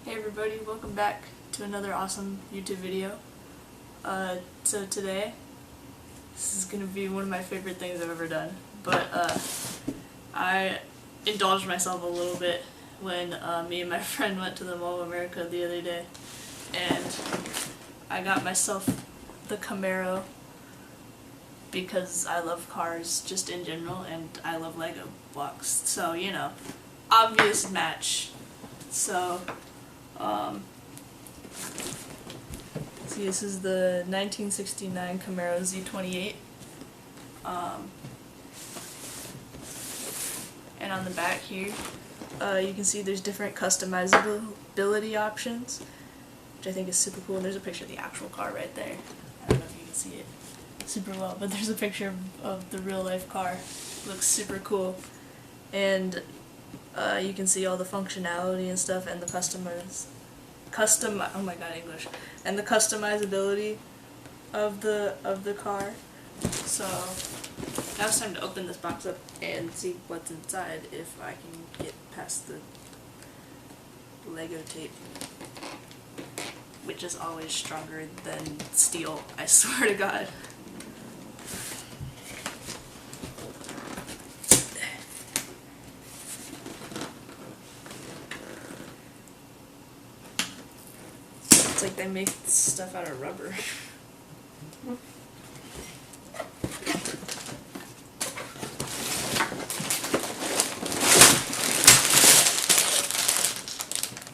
Hey everybody, welcome back to another awesome YouTube video. So today, this is going to be one of my favorite things I've ever done, but I indulged myself a little bit when me and my friend went to the Mall of America the other day, and I got myself the Camaro because I love cars just in general, and I love Lego blocks, so you know, obvious match. So see, this is the 1969 Camaro Z28, and on the back here, you can see there's different customizability options, which I think is super cool, and there's a picture of the actual car right there. I don't know if you can see it super well, but there's a picture of the real life car. Looks super cool, and you can see all the functionality and stuff, and the and the customizability of the car. So now it's time to open this box up and see what's inside, if I can get past the Lego tape, which is always stronger than steel, I swear to God. It's like they make stuff out of rubber.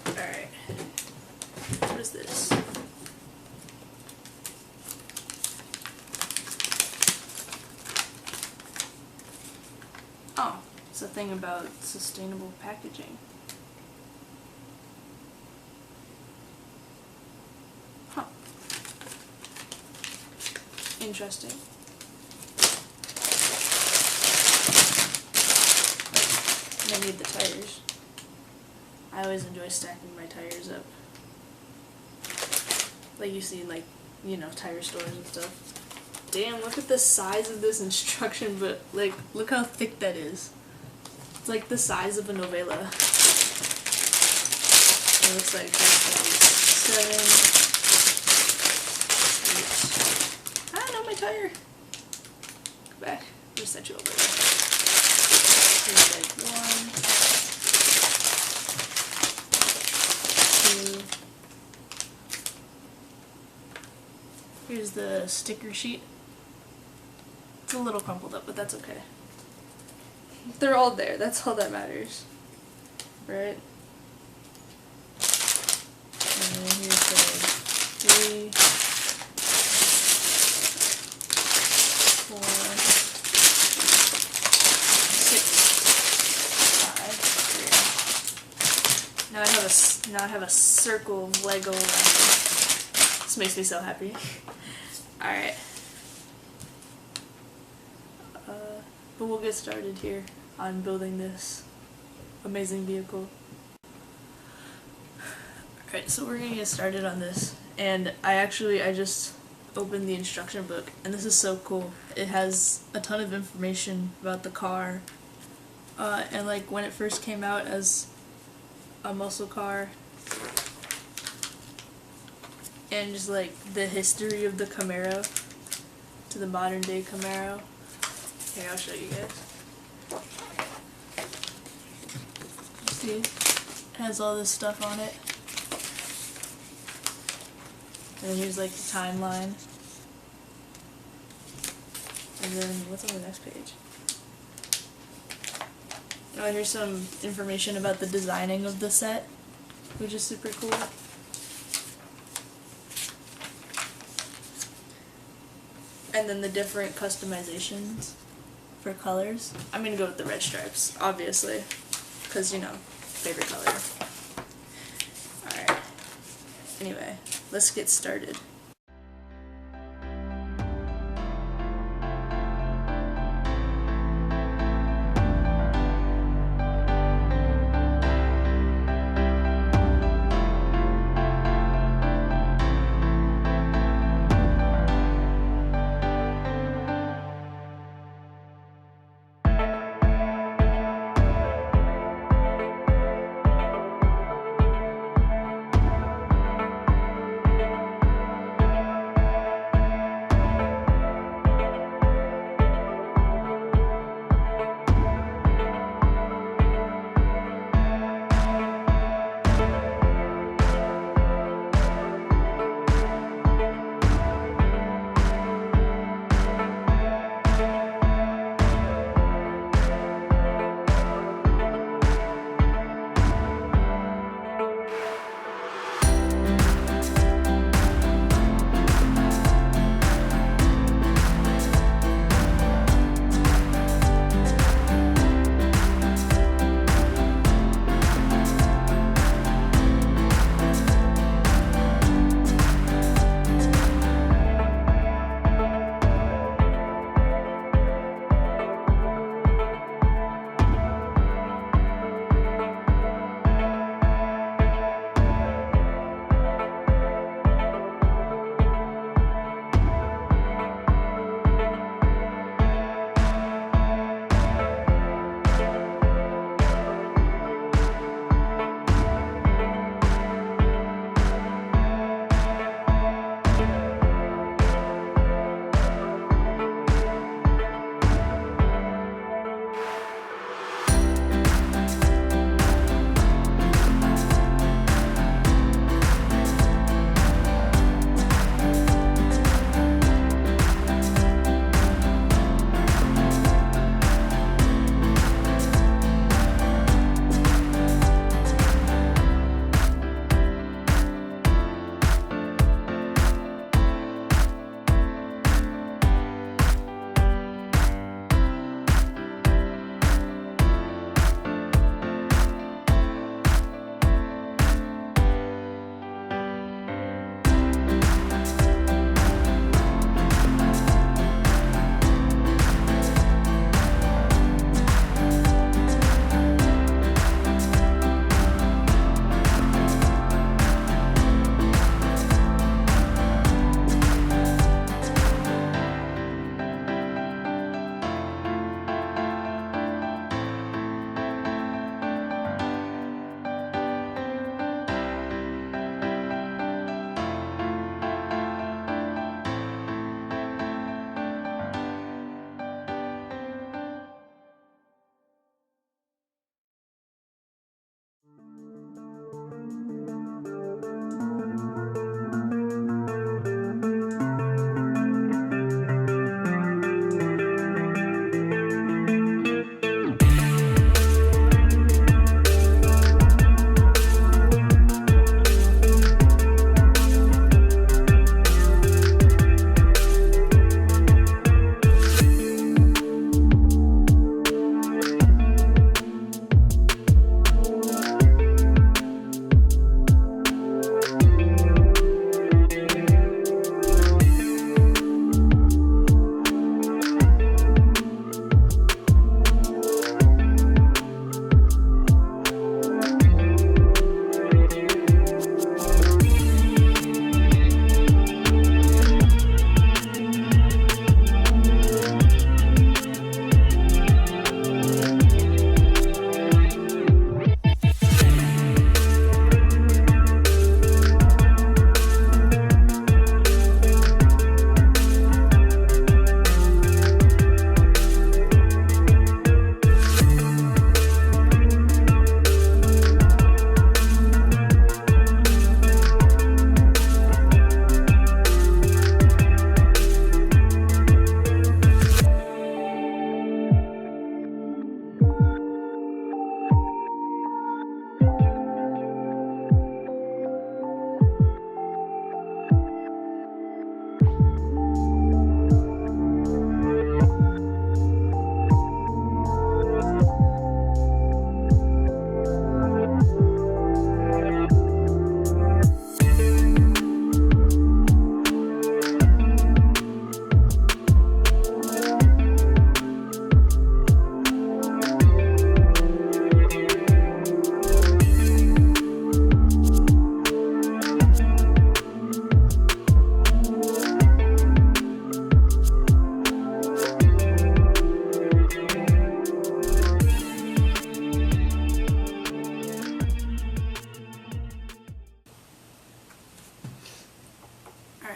Alright. What is this? Oh, it's a thing about sustainable packaging. Huh. Interesting. And I need the tires. I always enjoy stacking my tires up. Like you see, like, you know, tire stores and stuff. Damn, look at the size of this instruction book. Like, look how thick that is. It's like the size of a novella. It looks like this one is 7. I know my tire. Go back. Just set you over there. Here's like 1, 2. Here's the sticker sheet. It's a little crumpled up, but that's okay. They're all there. That's all that matters. Right? And then here's the 3, 4, 6, 5. Now I have a circle of Lego around me. This makes me so happy. Alright. But we'll get started here on building this amazing vehicle. Alright, so we're gonna get started on this. And I just opened the instruction book, and this is so cool. It has a ton of information about the car, and like when it first came out as a muscle car, and just like the history of the Camaro to the modern day Camaro. Here, I'll show you guys. See? It has all this stuff on it. And then here's like the timeline. And then what's on the next page? Oh, here's some information about the designing of the set, which is super cool. And then the different customizations for colors. I'm gonna go with the red stripes, obviously, because, you know, favorite color. Alright. Anyway, let's get started.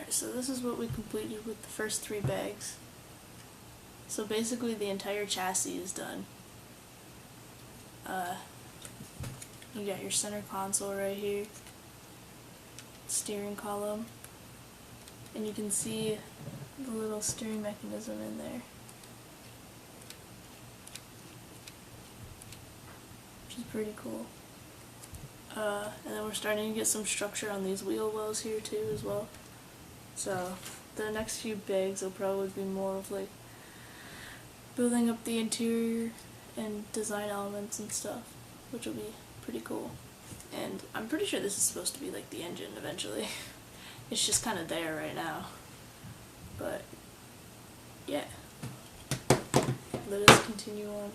Alright, so this is what we completed with the first 3 bags. So basically the entire chassis is done. You got your center console right here, steering column, and you can see the little steering mechanism in there, which is pretty cool. And then we're starting to get some structure on these wheel wells here too as well. So the next few bags will probably be more of like building up the interior and design elements and stuff, which will be pretty cool. And I'm pretty sure this is supposed to be like the engine eventually. It's just kind of there right now. But yeah, let us continue on.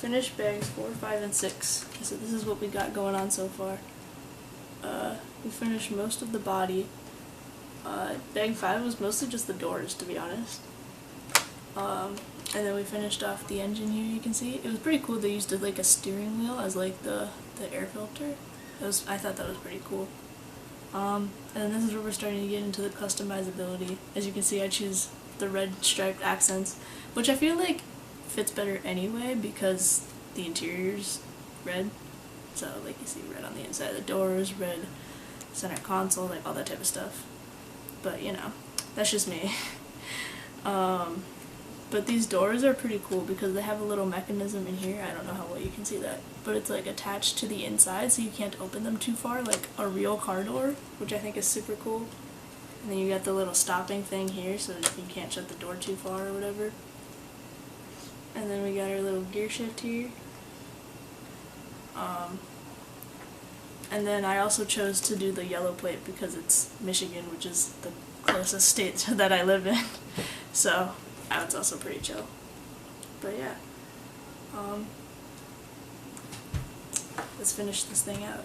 finished bags 4, 5, and 6. So this is what we got going on so far. We finished most of the body. Bag 5 was mostly just the doors, to be honest. And then we finished off the engine here, you can see. It was pretty cool. They used like a steering wheel as like the air filter. I thought that was pretty cool. And then this is where we're starting to get into the customizability. As you can see, I choose the red striped accents, which I feel like fits better anyway because the interior's red. So like you see red on the inside of the doors, red center console, like all that type of stuff. But you know, that's just me. But these doors are pretty cool because they have a little mechanism in here. I don't know how well you can see that, but it's like attached to the inside so you can't open them too far like a real car door, which I think is super cool. And then you got the little stopping thing here so that you can't shut the door too far or whatever. And then we got our little gear shift here. And then I also chose to do the yellow plate because it's Michigan, which is the closest state that I live in. So it's also pretty chill. But yeah, let's finish this thing out.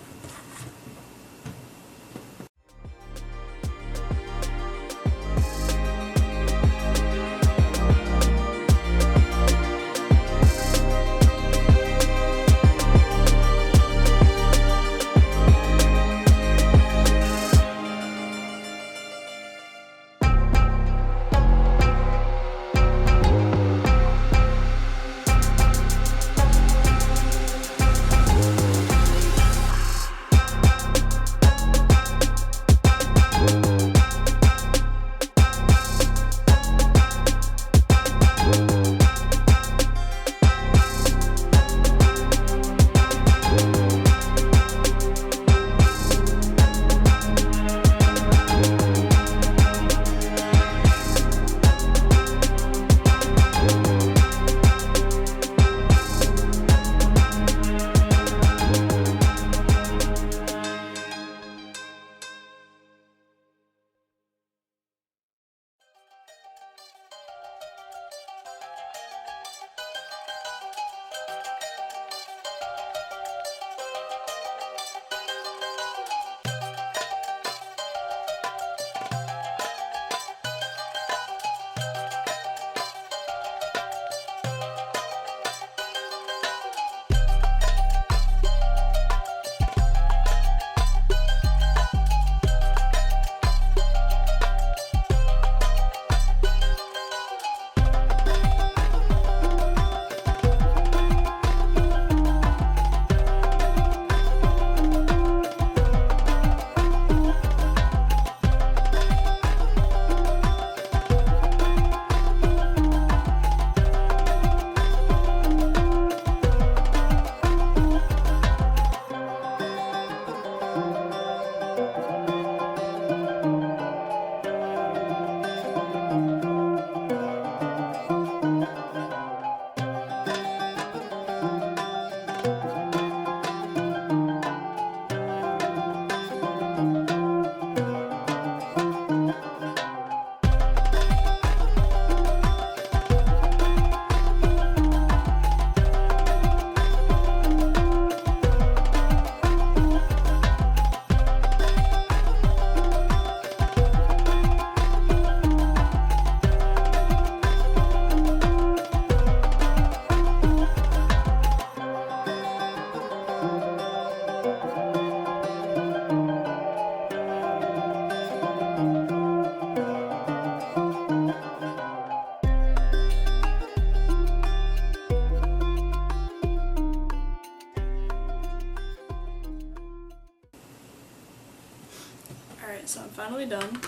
Alright, so I'm finally done.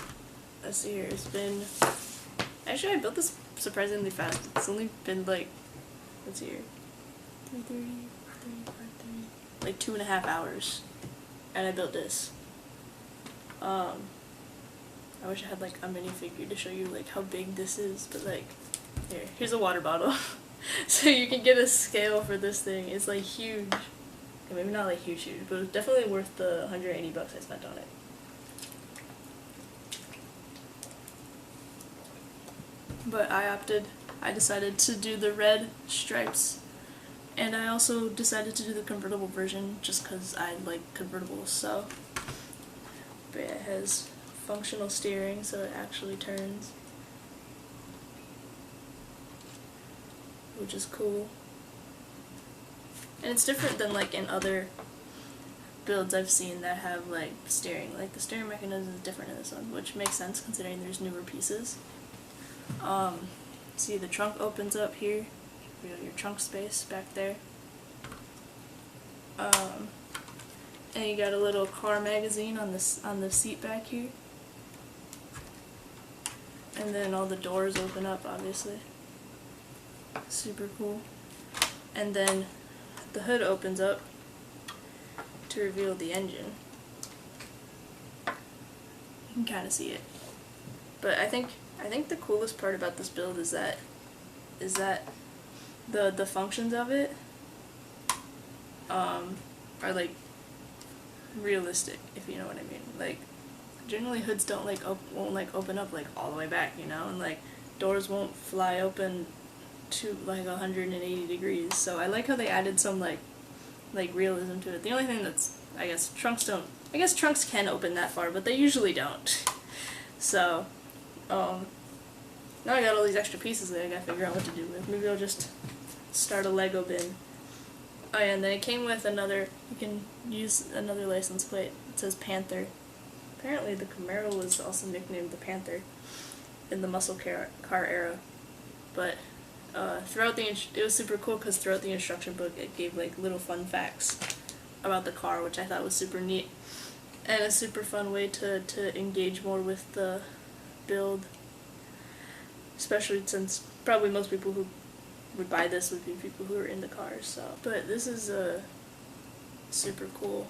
Let's see here, it's been... Actually, I built this surprisingly fast. It's only been like... Let's see here. 3:30, 5:30... Like 2.5 hours. And I built this. I wish I had like a minifigure to show you like how big this is, but like... Here's a water bottle. So you can get a scale for this thing. It's like huge. Okay, maybe not like huge, but it's definitely worth the $180 I spent on it. But I decided to do the red stripes And I also decided to do the convertible version just because I like convertibles, so. But yeah, it has functional steering, so it actually turns, which is cool. And it's different than like in other builds I've seen that have like steering. Like the steering mechanism is different in this one, which makes sense considering there's newer pieces. See, the trunk opens up here. You have your trunk space back there. And you got a little car magazine on the seat back here. And then all the doors open up, obviously. Super cool. And then the hood opens up to reveal the engine. You can kind of see it. But I think the coolest part about this build is that the functions of it are like realistic, if you know what I mean. Like generally hoods don't won't open up like all the way back, you know, and like doors won't fly open to like 180 degrees. So I like how they added some like realism to it. The only thing that's, I guess trunks can open that far, but they usually don't. So now I got all these extra pieces that I gotta figure out what to do with. Maybe I'll just start a Lego bin. Oh yeah, and then it came with another, you can use another license plate. It says Panther. Apparently the Camaro was also nicknamed the Panther in the muscle car era. But it was super cool because throughout the instruction book it gave like little fun facts about the car, which I thought was super neat. And a super fun way to engage more with the build. Especially since probably most people who would buy this would be people who are into cars, so. But this is a super cool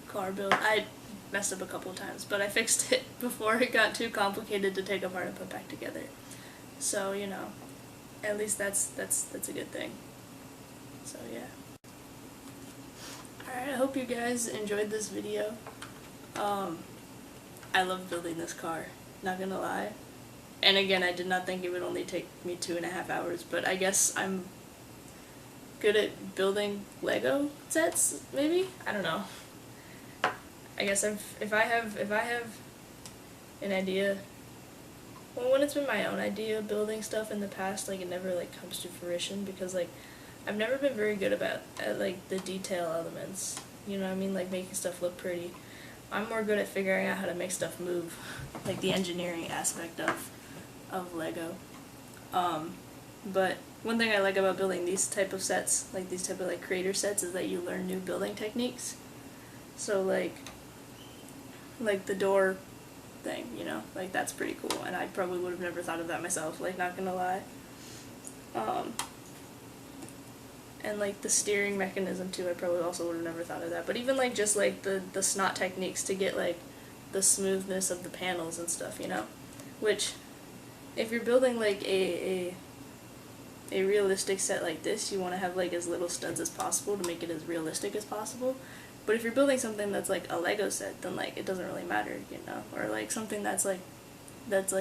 car build. I messed up a couple of times, but I fixed it before it got too complicated to take apart and put back together. So, you know, at least that's a good thing. So, yeah. Alright, I hope you guys enjoyed this video. I love building this car, not gonna lie. And again, I did not think it would only take me 2.5 hours, but I guess I'm good at building Lego sets, maybe? I don't know. I guess if I have an idea, well, when it's been my own idea of building stuff in the past, like it never like comes to fruition because like I've never been very good at like the detail elements. You know what I mean? Like making stuff look pretty. I'm more good at figuring out how to make stuff move, like the engineering aspect of Lego. But one thing I like about building these type of sets, like these type of like creator sets, is that you learn new building techniques. So like the door thing, you know, like that's pretty cool, and I probably would have never thought of that myself, like not gonna lie. And like the steering mechanism too, I probably also would have never thought of that. But even like just like the snot techniques to get like the smoothness of the panels and stuff, you know, which if you're building like a realistic set like this, you want to have like as little studs as possible to make it as realistic as possible. But if you're building something that's like a Lego set, then like it doesn't really matter, you know, or like something that's like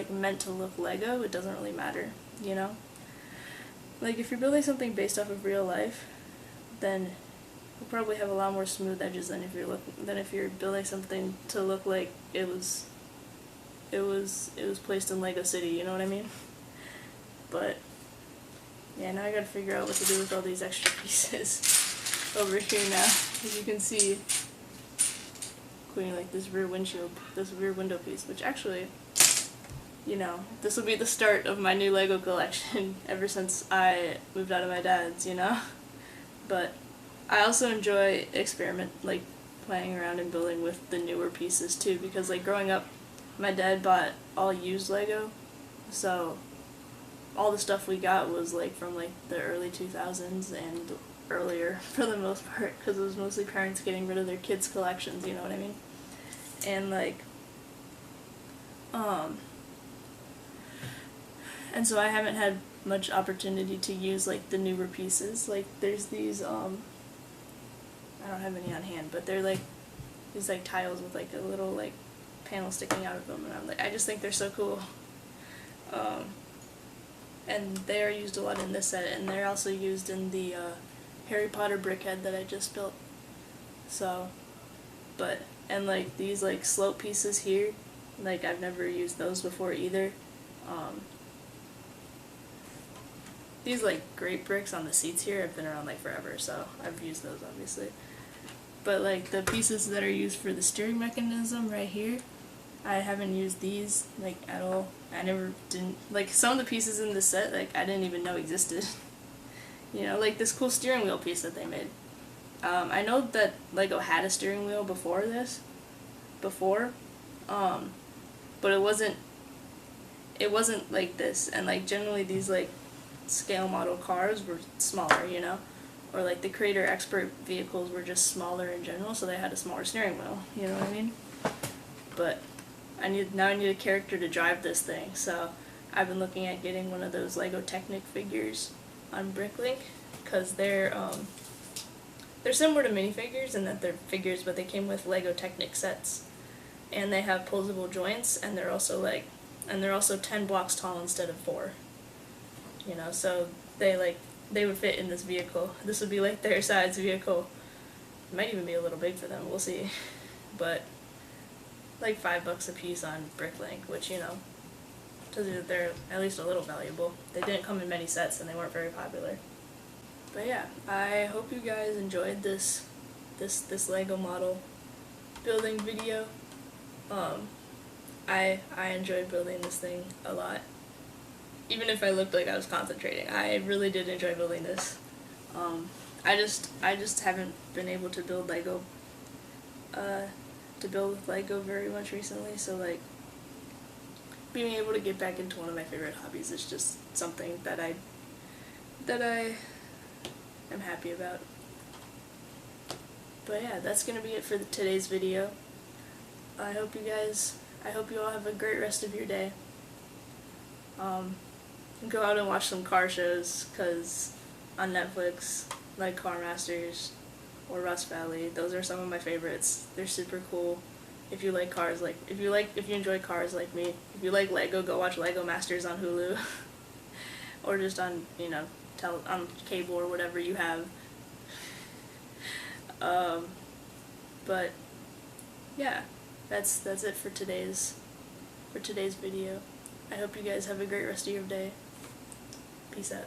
meant to look Lego, it doesn't really matter, you know. Like if you're building something based off of real life, then you'll probably have a lot more smooth edges than if you're building something to look like it was placed in Lego City, you know what I mean? But yeah, now I gotta figure out what to do with all these extra pieces over here now. As you can see, including like this rear window piece, which actually, you know, this will be the start of my new Lego collection ever since I moved out of my dad's, you know? But I also enjoy playing around and building with the newer pieces too, because like growing up, my dad bought all used Lego, so all the stuff we got was like from like the early 2000s and earlier for the most part, because it was mostly parents getting rid of their kids' collections, you know what I mean? And like, and so I haven't had much opportunity to use like the newer pieces. Like there's these, I don't have any on hand, but they're like these like tiles with like a little like panel sticking out of them, and I just think they're so cool. And they are used a lot in this set, and they're also used in the Harry Potter brickhead that I just built. So, and like these like slope pieces here, like I've never used those before either. These like grape bricks on the seats here have been around like forever, so I've used those obviously. But like the pieces that are used for the steering mechanism right here, I haven't used these like at all. Didn't like some of the pieces in the set, like I didn't even know existed. You know, like this cool steering wheel piece that they made. I know that Lego had a steering wheel before, but it wasn't like this, and like generally these like scale model cars were smaller, you know, or like the Creator Expert vehicles were just smaller in general, so they had a smaller steering wheel, you know what I mean? But now I need a character to drive this thing, so I've been looking at getting one of those Lego Technic figures on Bricklink, because they're similar to minifigures in that they're figures, but they came with Lego Technic sets, and they have posable joints, and they're also 10 blocks tall instead of 4. You know, so they would fit in this vehicle. This would be like their size vehicle. It might even be a little big for them, we'll see. But like $5 a piece on Bricklink, which, you know, tells you that they're at least a little valuable. They didn't come in many sets and they weren't very popular. But yeah, I hope you guys enjoyed this Lego model building video. I enjoyed building this thing a lot. Even if I looked like I was concentrating, I really did enjoy building this. I just haven't been able to build Lego with Lego very much recently, so like being able to get back into one of my favorite hobbies is just something that I am happy about. But yeah, that's gonna be it for today's video. I hope you all have a great rest of your day. Go out and watch some car shows, cause on Netflix, like Car Masters or Rust Valley, those are some of my favorites. They're super cool. If you like cars, if you enjoy cars like me, if you like Lego, go watch Lego Masters on Hulu, or just on, you know, on cable or whatever you have. But yeah, that's it for today's video. I hope you guys have a great rest of your day. Peace out.